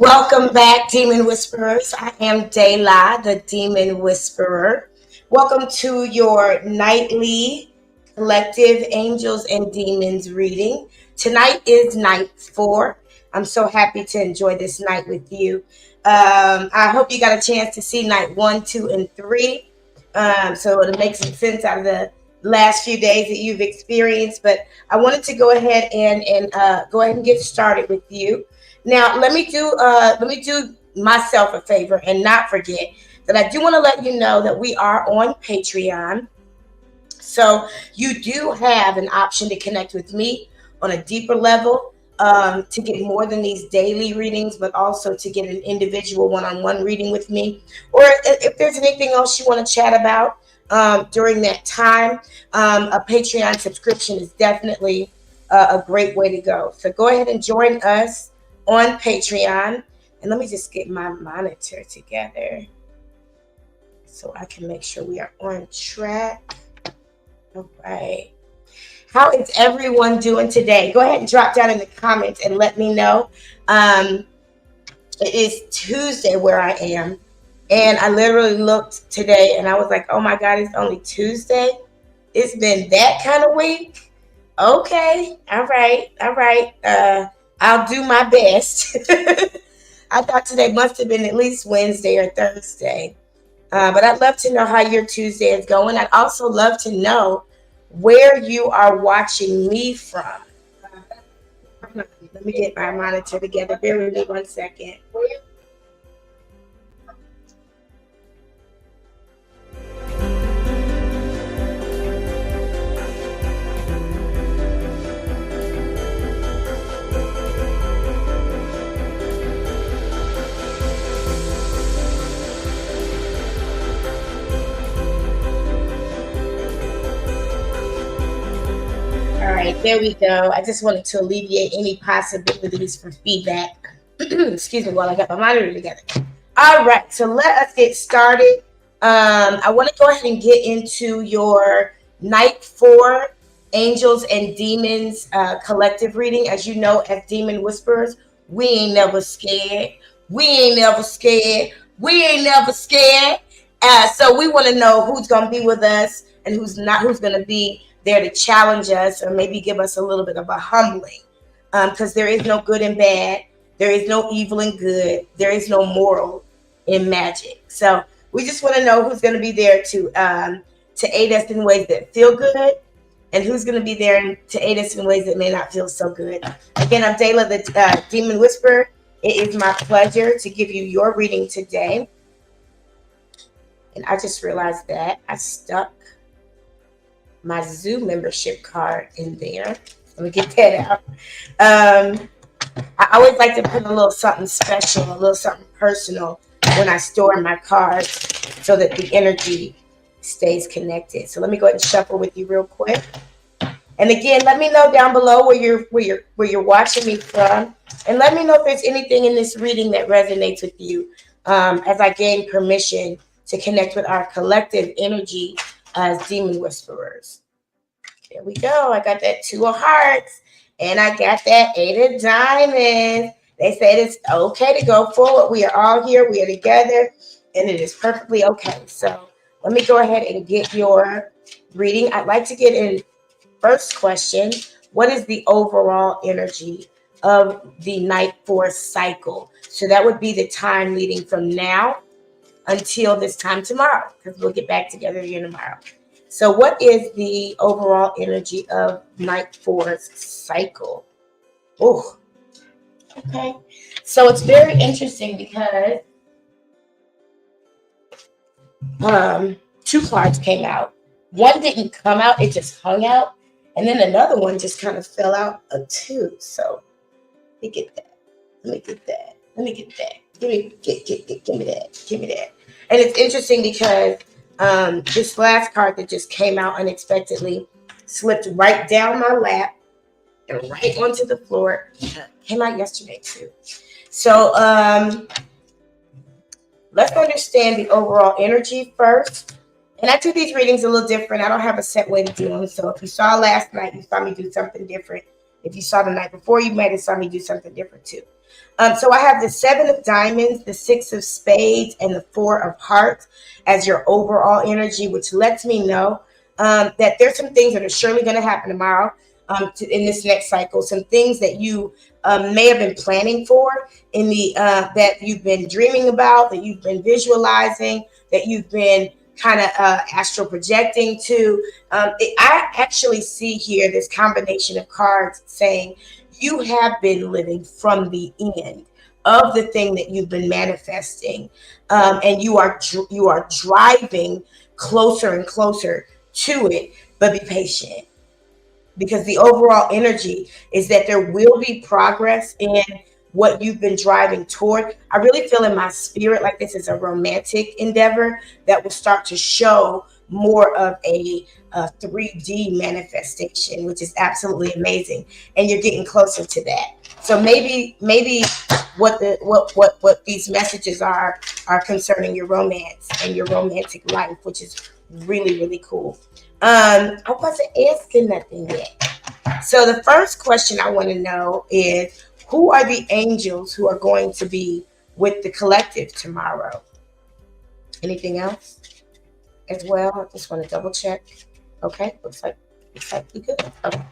Welcome back, Demon Whisperers. I am Dayla, the Demon Whisperer. Welcome to your nightly collective angels and demons reading. Tonight is night 4. I'm so happy to enjoy this night with you. I hope you got a chance to see night 1, 2, and 3. So it'll make some sense out of the last few days that you've experienced. But I wanted to go ahead and go ahead and get started with you. Now, let me do myself a favor and not forget that I do want to let you know that we are on Patreon. So you do have an option to connect with me on a deeper level, to get more than these daily readings, but also to get an individual one-on-one reading with me. Or if there's anything else you want to chat about during that time, a Patreon subscription is definitely a great way to go. So go ahead and join us on Patreon. And let me just get my monitor together so I can make sure we are on track. All right. How is everyone doing today? Go ahead and drop down in the comments and let me know. It is Tuesday where I am. And I literally looked today and I was like, oh my God, it's only Tuesday. It's been that kind of week. Okay. All right. All right. I'll do my best. I thought today must have been at least Wednesday or Thursday. But I'd love to know how your Tuesday is going. I'd also love to know where you are watching me from. Let me get my monitor together. Bear with me 1 second. All right, there we go. I just wanted to alleviate any possibilities for feedback. Excuse me while I got my monitor together. All right, so let us get started. I want to go ahead and get into your night 4 angels and demons collective reading. As you know, as demon whisperers, we ain't never scared. We ain't never scared. We ain't never scared. So we want to know who's going to be with us and who's not, who's going to be there to challenge us or maybe give us a little bit of a humbling. Because there is no good and bad. There is no evil and good. There is no moral in magic. So we just want to know who's going to be there to aid us in ways that feel good, and who's going to be there to aid us in ways that may not feel so good. Again, I'm Dayla, the Demon Whisperer. It is my pleasure to give you your reading today. And I just realized that I stuck my Zoom membership card in there. Let me get that out. I always like to put a little something special, a little something personal when I store my cards so that the energy stays connected. So let me go ahead and shuffle with you real quick. And again, let me know down below where you're watching me from, and let me know if there's anything in this reading that resonates with you, as I gain permission to connect with our collective energy as demon whisperers. There we go. I got that 2 of hearts, and I got that 8 of diamonds. They said it's okay to go forward. We are all here. We are together, and it is perfectly okay. So let me go ahead and get your reading. I'd like to get in first question. What is the overall energy of the night 4 cycle? So that would be the time leading from now until this time tomorrow, because we'll get back together again tomorrow. So what is the overall energy of night 4's cycle? Oh, okay. So it's very interesting because 2 cards came out. One didn't come out, it just hung out. And then another one just kind of fell out of 2. So let me get that. Let me get that. Let me get that. Give me that. Give me that. And it's interesting because this last card that just came out unexpectedly slipped right down my lap and right onto the floor. Came out yesterday too. So let's understand the overall energy first. And I do these readings a little different. I don't have a set way to do them. So if you saw last night, you saw me do something different. If you saw the night before, you might have saw me do something different too. So I have the 7 of diamonds, the 6 of spades, and the 4 of hearts as your overall energy, which lets me know that there's some things that are surely going to happen tomorrow in this next cycle. Some things that you may have been planning for in the that you've been dreaming about, that you've been visualizing, that you've been kind of astral projecting to. I actually see here this combination of cards saying you have been living from the end of the thing that you've been manifesting, and you are driving closer and closer to it. But be patient, because the overall energy is that there will be progress in what you've been driving toward. I really feel in my spirit like this is a romantic endeavor that will start to show more of a 3D manifestation, which is absolutely amazing. And you're getting closer to that. So maybe what these messages are concerning your romance and your romantic life, which is really, really cool. I wasn't asking nothing yet. So the first question I want to know is, who are the angels who are going to be with the collective tomorrow? Anything else as well? I just want to double check. Okay, looks like we good. Okay.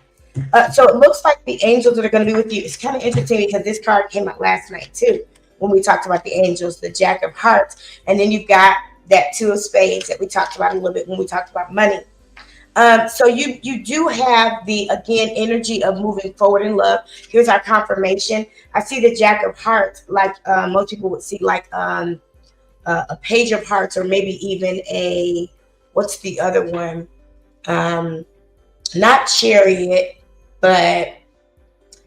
So it looks like the angels that are going to be with you. It's kind of interesting because this card came out last night too, when we talked about the angels, the Jack of Hearts, and then you've got that 2 of Spades that we talked about a little bit when we talked about money. So you do have the, again, energy of moving forward in love. Here's our confirmation. I see the Jack of Hearts, like most people would see, like a Page of Hearts, or maybe even a, what's the other one? Not Chariot, but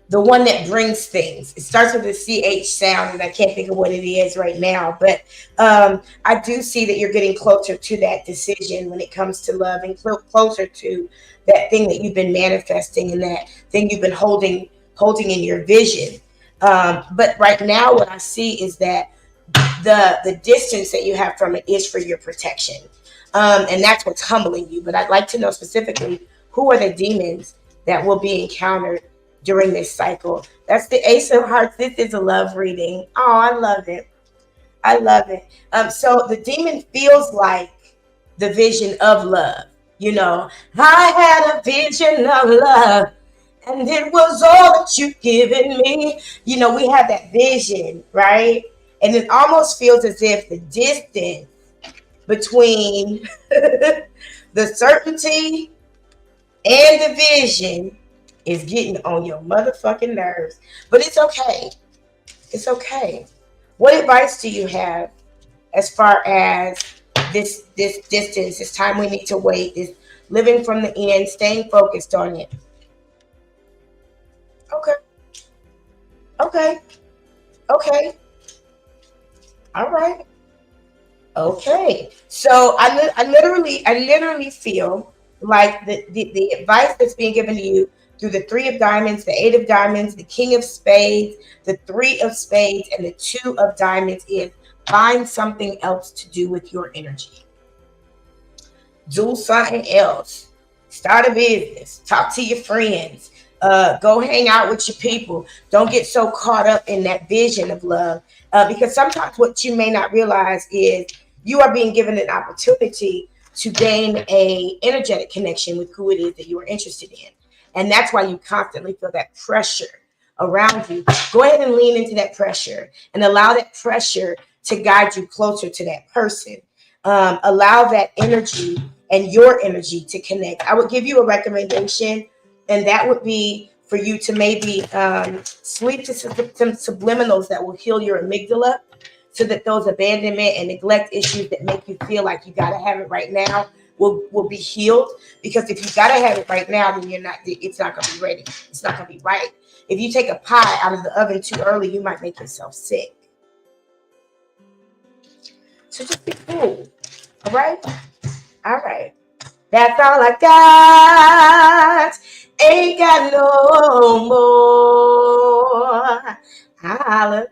the one that brings things. It starts with a CH sound, and I can't think of what it is right now. But I do see that you're getting closer to that decision when it comes to love, and closer to that thing that you've been manifesting, and that thing you've been holding in your vision. But right now, what I see is that the distance that you have from it is for your protection. And that's what's humbling you. But I'd like to know specifically, who are the demons that will be encountered during this cycle? That's the Ace of Hearts. This is a love reading. Oh, I love it. I love it. So the demon feels like the vision of love. You know, I had a vision of love, and it was all that you've given me. You know, we have that vision, right? And it almost feels as if the distance between the certainty and the vision is getting on your motherfucking nerves. But it's okay. It's okay. What advice do you have as far as this distance, this time we need to wait, this living from the end, staying focused on it? Okay. Okay. Okay. All right. Okay. So I literally feel like the advice that's being given to you through the 3 of diamonds, the 8 of diamonds, the King of Spades, the 3 of Spades, and the 2 of diamonds is find something else to do with your energy. Do something else. Start a business. Talk to your friends. Go hang out with your people. Don't get so caught up in that vision of love. Because sometimes what you may not realize is you are being given an opportunity to gain a energetic connection with who it is that you are interested in. And that's why you constantly feel that pressure around you. Go ahead and lean into that pressure and allow that pressure to guide you closer to that person. Allow that energy and your energy to connect. I would give you a recommendation, and that would be for you to maybe sleep to some subliminals that will heal your amygdala, so that those abandonment and neglect issues that make you feel like you got to have it right now will be healed. Because if you got to have it right now, then it's not going to be ready. It's not going to be right. If you take a pie out of the oven too early, you might make yourself sick. So just be cool. All right? All right. That's all I got. Ain't got no more. Holla.